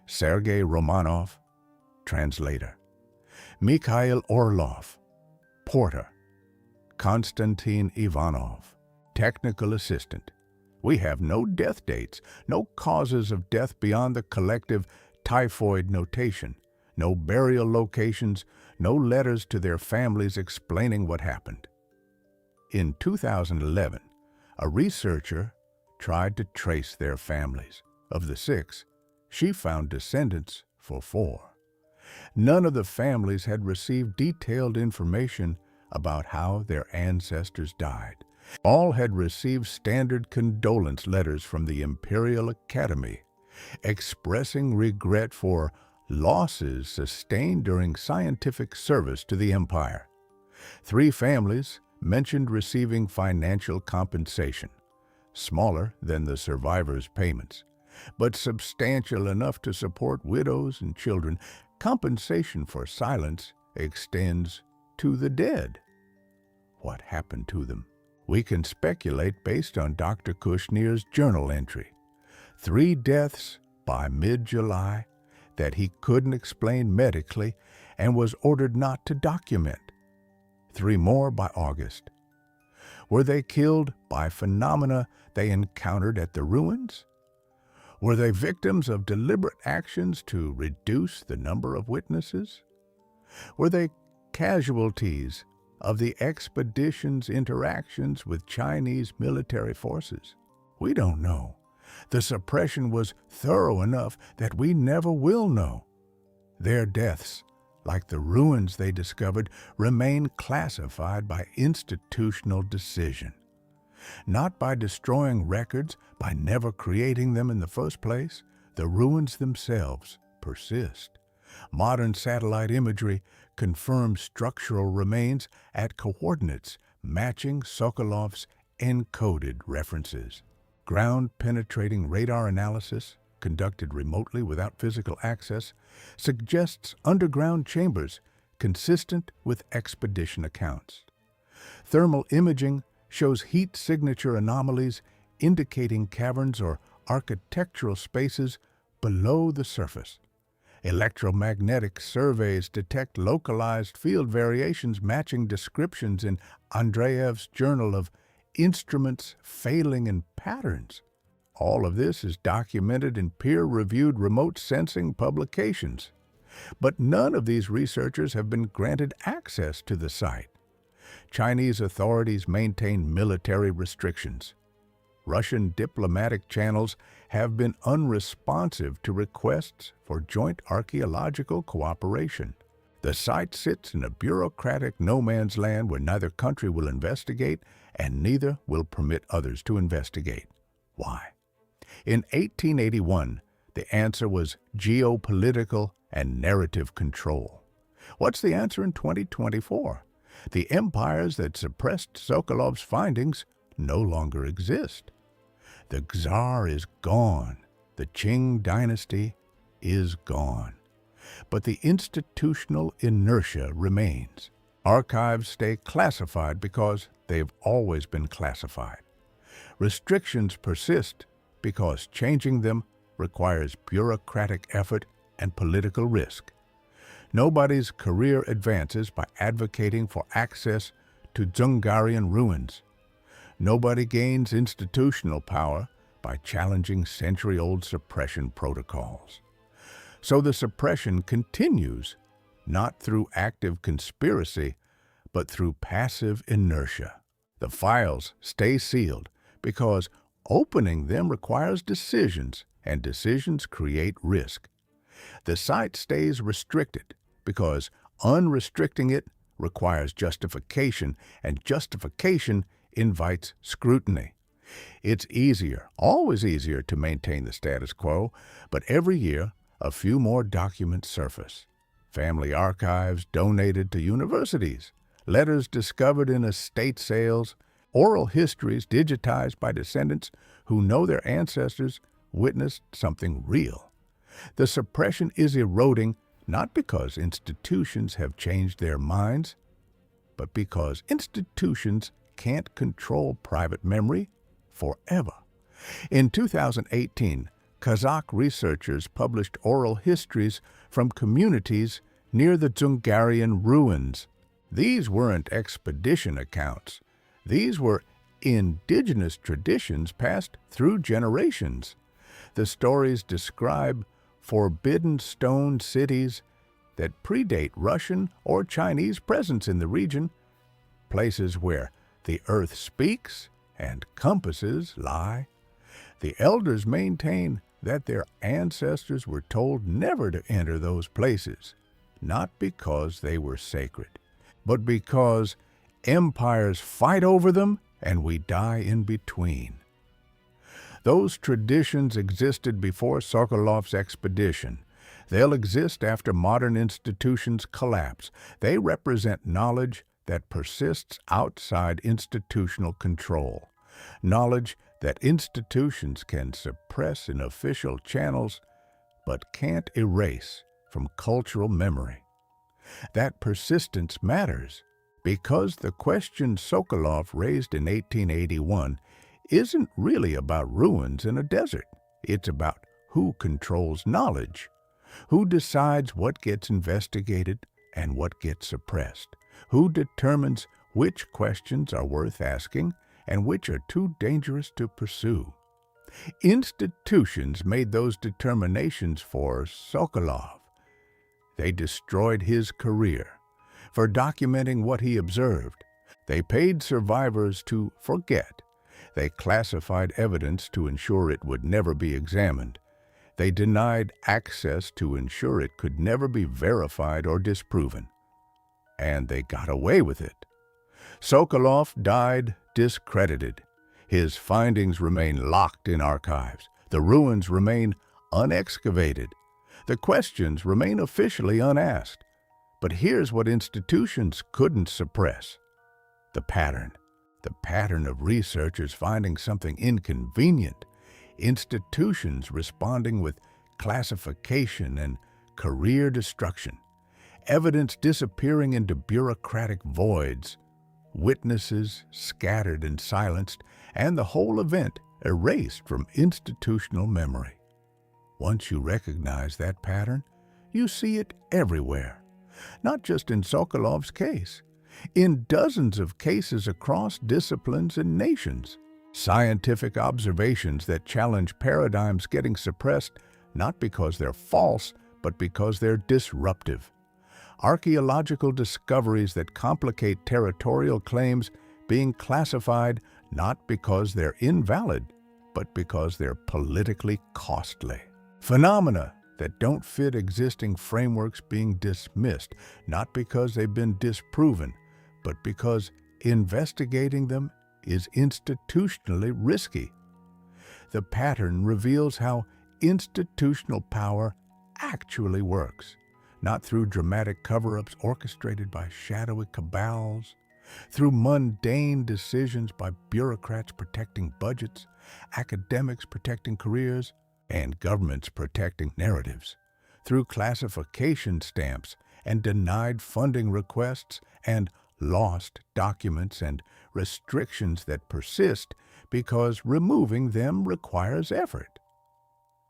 Sergei Romanov, translator; Mikhail Orlov, porter; Konstantin Ivanov, technical assistant. We have no death dates, no causes of death beyond the collective typhoid notation, no burial locations, no letters to their families explaining what happened. In 2011, a researcher tried to trace their families. Of the 6, she found descendants for 4. None of the families had received detailed information about how their ancestors died. All had received standard condolence letters from the Imperial Academy, expressing regret for losses sustained during scientific service to the Empire. 3 families mentioned receiving financial compensation, smaller than the survivors' payments, but substantial enough to support widows and children. Compensation for silence extends to the dead. What happened to them? We can speculate based on Dr. Kushnir's journal entry. 3 deaths by mid-July that he couldn't explain medically and was ordered not to document. 3 more by August. Were they killed by phenomena they encountered at the ruins? Were they victims of deliberate actions to reduce the number of witnesses? Were they casualties of the expedition's interactions with Chinese military forces? We don't know. The suppression was thorough enough that we never will know. Their deaths, like the ruins they discovered, remain classified by institutional decision. Not by destroying records, by never creating them in the first place. The ruins themselves persist. Modern satellite imagery confirms structural remains at coordinates matching Sokolov's encoded references. Ground-penetrating radar analysis, conducted remotely without physical access, suggests underground chambers consistent with expedition accounts. Thermal imaging shows heat signature anomalies indicating caverns or architectural spaces below the surface. Electromagnetic surveys detect localized field variations matching descriptions in Andreev's journal of instruments failing in patterns. All of this is documented in peer-reviewed remote sensing publications. But none of these researchers have been granted access to the site. Chinese authorities maintain military restrictions. Russian diplomatic channels have been unresponsive to requests for joint archaeological cooperation. The site sits in a bureaucratic no-man's land where neither country will investigate and neither will permit others to investigate. Why? In 1881, the answer was geopolitical and narrative control. What's the answer in 2024? The empires that suppressed Sokolov's findings no longer exist. The Czar is gone. The Qing dynasty is gone. But the institutional inertia remains. Archives stay classified because they've always been classified. Restrictions persist because changing them requires bureaucratic effort and political risk. Nobody's career advances by advocating for access to Dzungarian ruins. Nobody gains institutional power by challenging century-old suppression protocols. So the suppression continues, not through active conspiracy, but through passive inertia. The files stay sealed because opening them requires decisions, and decisions create risk. The site stays restricted because unrestricting it requires justification, and justification invites scrutiny. It's easier, always easier, to maintain the status quo, but every year a few more documents surface. Family archives donated to universities, letters discovered in estate sales, oral histories digitized by descendants who know their ancestors witnessed something real. The suppression is eroding not because institutions have changed their minds, but because institutions can't control private memory forever. In 2018, Kazakh researchers published oral histories from communities near the Dzungarian ruins. These weren't expedition accounts. These were indigenous traditions passed through generations. The stories describe forbidden stone cities that predate Russian or Chinese presence in the region, places where the earth speaks and compasses lie. The elders maintain that their ancestors were told never to enter those places, not because they were sacred, but because empires fight over them and we die in between. Those traditions existed before Sokolov's expedition. They'll exist after modern institutions collapse. They represent knowledge that persists outside institutional control, knowledge that institutions can suppress in official channels but can't erase from cultural memory. That persistence matters because the question Sokolov raised in 1881 isn't really about ruins in a desert. It's about who controls knowledge, who decides what gets investigated and what gets suppressed, who determines which questions are worth asking and which are too dangerous to pursue. Institutions made those determinations for Sokolov. They destroyed his career for documenting what he observed. They paid survivors to forget. They classified evidence to ensure it would never be examined. They denied access to ensure it could never be verified or disproven. And they got away with it. Sokolov died discredited. His findings remain locked in archives. The ruins remain unexcavated. The questions remain officially unasked. But here's what institutions couldn't suppress: the pattern of researchers finding something inconvenient, institutions responding with classification and career destruction, evidence disappearing into bureaucratic voids, witnesses scattered and silenced, and the whole event erased from institutional memory. Once you recognize that pattern, you see it everywhere, not just in Sokolov's case, in dozens of cases across disciplines and nations. Scientific observations that challenge paradigms getting suppressed not because they're false, but because they're disruptive. Archaeological discoveries that complicate territorial claims being classified not because they're invalid, but because they're politically costly. Phenomena that don't fit existing frameworks being dismissed, not because they've been disproven, but because investigating them is institutionally risky. The pattern reveals how institutional power actually works, not through dramatic cover-ups orchestrated by shadowy cabals, through mundane decisions by bureaucrats protecting budgets, academics protecting careers, and governments protecting narratives, through classification stamps and denied funding requests and lost documents and restrictions that persist because removing them requires effort.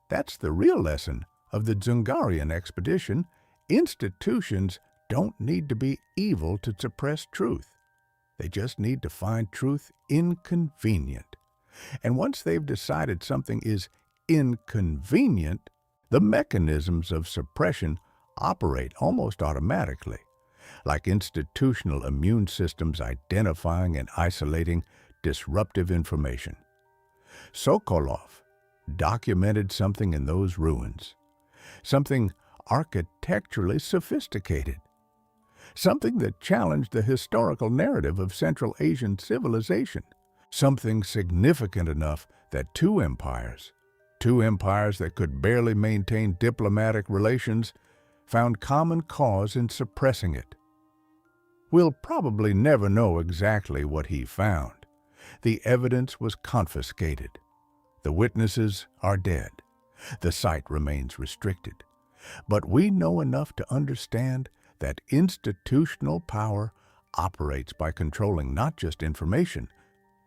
That's the real lesson of the Dzungarian expedition. Institutions don't need to be evil to suppress truth. They just need to find truth inconvenient. And once they've decided something is inconvenient, the mechanisms of suppression operate almost automatically, like institutional immune systems identifying and isolating disruptive information. Sokolov documented something in those ruins, something architecturally sophisticated, something that challenged the historical narrative of Central Asian civilization, something significant enough that two empires that could barely maintain diplomatic relations, found common cause in suppressing it. We'll probably never know exactly what he found. The evidence was confiscated. The witnesses are dead. The site remains restricted. But we know enough to understand that institutional power operates by controlling not just information,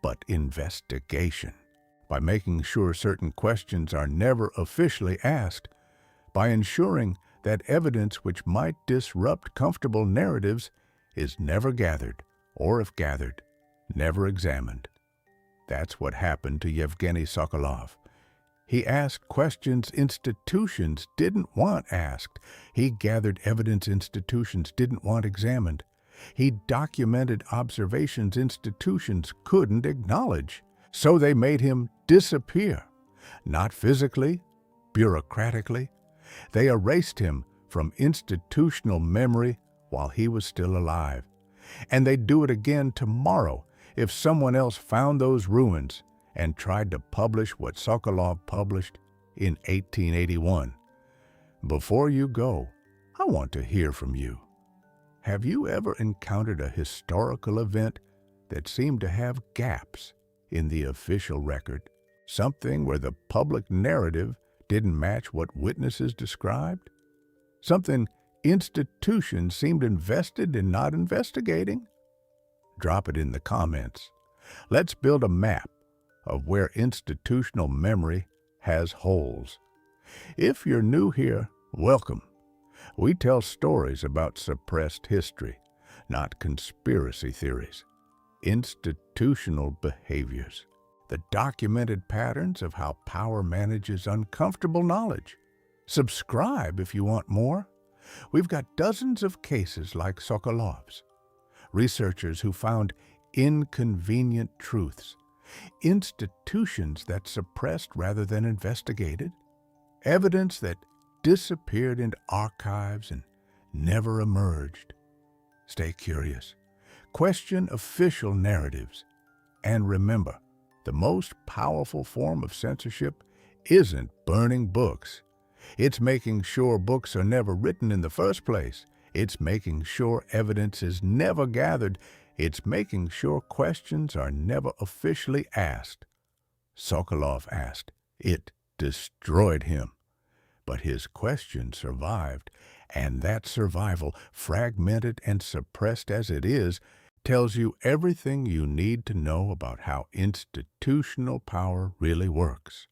but investigation. by making sure certain questions are never officially asked, by ensuring that evidence which might disrupt comfortable narratives is never gathered, or if gathered, never examined. That's what happened to Yevgeny Sokolov. He asked questions institutions didn't want asked. He gathered evidence institutions didn't want examined. He documented observations institutions couldn't acknowledge. So they made him disappear. Not physically, bureaucratically. They erased him from institutional memory while he was still alive. And they'd do it again tomorrow if someone else found those ruins and tried to publish what Sokolov published in 1881. Before you go, I want to hear from you. Have you ever encountered a historical event that seemed to have gaps in the official record? Something where the public narrative didn't match what witnesses described? Something institutions seemed invested in not investigating? Drop it in the comments. Let's build a map of where institutional memory has holes. If you're new here, welcome. We tell stories about suppressed history, not conspiracy theories. Institutional behaviors, the documented patterns of how power manages uncomfortable knowledge. Subscribe if you want more. We've got dozens of cases like Sokolov's. Researchers who found inconvenient truths, institutions that suppressed rather than investigated, evidence that disappeared into archives and never emerged. Stay curious. Question official narratives. And remember, the most powerful form of censorship isn't burning books. It's making sure books are never written in the first place. It's making sure evidence is never gathered. It's making sure questions are never officially asked. Sokolov asked. It destroyed him. But his question survived, and that survival, fragmented and suppressed as it is, tells you everything you need to know about how institutional power really works.